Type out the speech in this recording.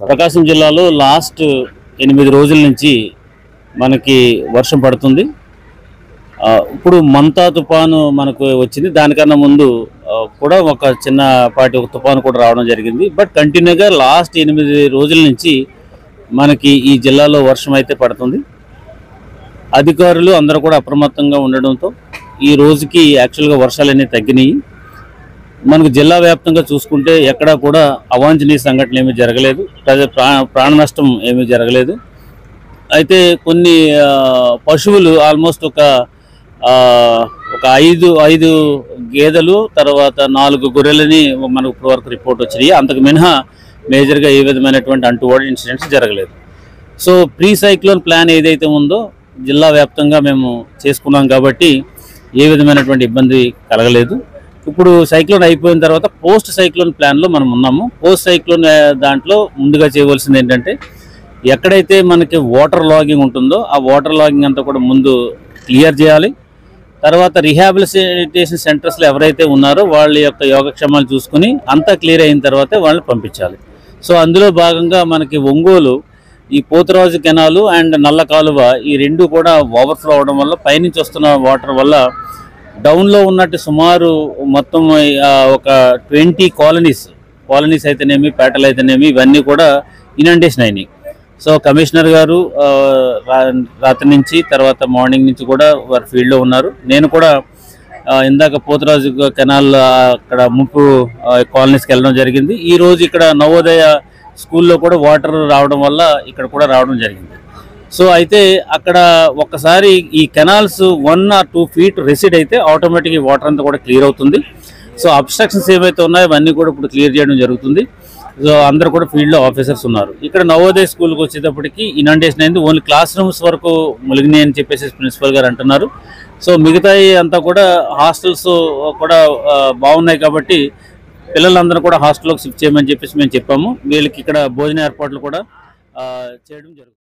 ప్రకాశం జిల్లాలో లాస్ట్ 8 రోజుల నుంచి మనకి వర్షం పడుతుంది. ఇప్పుడు మంతా తుఫాను మనకు వచ్చింది. దానికన్నా ముందు కూడా ఒక చిన్నపాటి ఒక తుఫాను కూడా రావడం జరిగింది. బట్ కంటిన్యూగా లాస్ట్ 8 రోజుల నుంచి మనకి ఈ జిల్లాలో వర్షం అయితే పడుతుంది. అధికారులు అందరూ కూడా అప్రమత్తంగా ఉండడంతో ఈ రోజుకి యాక్చువల్గా వర్షాలన్నీ తగ్గినాయి. మనకు జిల్లా వ్యాప్తంగా చూసుకుంటే ఎక్కడా కూడా అవాంఛనీయ సంఘటనలు ఏమీ జరగలేదు, ప్రాణ నష్టం ఏమీ జరగలేదు. అయితే కొన్ని పశువులు ఆల్మోస్ట్ ఒక 5 గేదెలు, తర్వాత 4 గొర్రెలని మనకు ఇప్పటివరకు రిపోర్ట్ వచ్చినాయి. అంతకు మినహా మేజర్గా ఏ విధమైనటువంటి అంటువాడి ఇన్సిడెంట్స్ జరగలేదు. సో ప్రీ సైక్లోన్ ప్లాన్ ఏదైతే ఉందో జిల్లా వ్యాప్తంగా మేము చేసుకున్నాం కాబట్టి ఏ విధమైనటువంటి ఇబ్బంది కలగలేదు. ఇప్పుడు సైక్లోన్ అయిపోయిన తర్వాత పోస్ట్ సైక్లోన్ ప్లాన్లో మనం ఉన్నాము. పోస్ట్ సైక్లోన్ దాంట్లో ముందుగా చేయవలసింది ఏంటంటే, ఎక్కడైతే మనకి వాటర్ లాగింగ్ ఉంటుందో ఆ వాటర్ లాగింగ్ అంతా కూడా ముందు క్లియర్ చేయాలి. తర్వాత రీహాబిలిటేషన్ సెంటర్స్లో ఎవరైతే ఉన్నారో వాళ్ళ యొక్క యోగక్షేమాలు చూసుకుని అంతా క్లియర్ అయిన తర్వాతే వాళ్ళని పంపించాలి. సో అందులో భాగంగా మనకి ఒంగోలు ఈ పోతురాజు కెనాలు అండ్ నల్ల కాలువ ఈ రెండు కూడా ఓవర్ఫ్లో అవడం వల్ల పైనుంచి వస్తున్న వాటర్ వల్ల డౌన్లో ఉన్నట్టు సుమారు మొత్తం ఒక 20 కాలనీస్ అయితేనేమి, పేటలు అయితేనేమి, ఇవన్నీ కూడా ఇనండేషన్ అయినాయి. సో కమిషనర్ గారు రాత్రి నుంచి తర్వాత మార్నింగ్ నుంచి కూడా వారు ఫీల్డ్లో ఉన్నారు. నేను కూడా ఇందాక పోతురాజు కెనాల్ అక్కడ ముప్పు కాలనీస్కి వెళ్ళడం జరిగింది. ఈరోజు ఇక్కడ నవోదయ స్కూల్లో కూడా వాటర్ రావడం వల్ల ఇక్కడ కూడా రావడం జరిగింది. సో అయితే అక్కడ ఒక్కసారి ఈ కెనాల్స్ 1 or 2 feet రెసిడ్ అయితే ఆటోమేటిక్గా వాటర్ అంతా కూడా క్లియర్ అవుతుంది. సో అబ్స్ట్రక్షన్స్ ఏవైతే ఉన్నాయో అవన్నీ కూడా ఇప్పుడు క్లియర్ చేయడం జరుగుతుంది. సో అందరూ కూడా ఫీల్డ్లో ఆఫీసర్స్ ఉన్నారు. ఇక్కడ నవోదయ స్కూల్కి వచ్చేటప్పటికి ఇనండేషన్ అయింది. ఓన్లీ క్లాస్ రూమ్స్ వరకు ములిగినాయి అని చెప్పేసి ప్రిన్సిపల్ గారు అంటున్నారు. సో మిగతా అంతా కూడా హాస్టల్స్ కూడా బాగున్నాయి కాబట్టి పిల్లలందరూ కూడా హాస్టల్లోకి షిఫ్ట్ చేయమని చెప్పేసి మేము చెప్పాము. వీళ్ళకి ఇక్కడ భోజన ఏర్పాట్లు కూడా చేయడం జరుగుతుంది.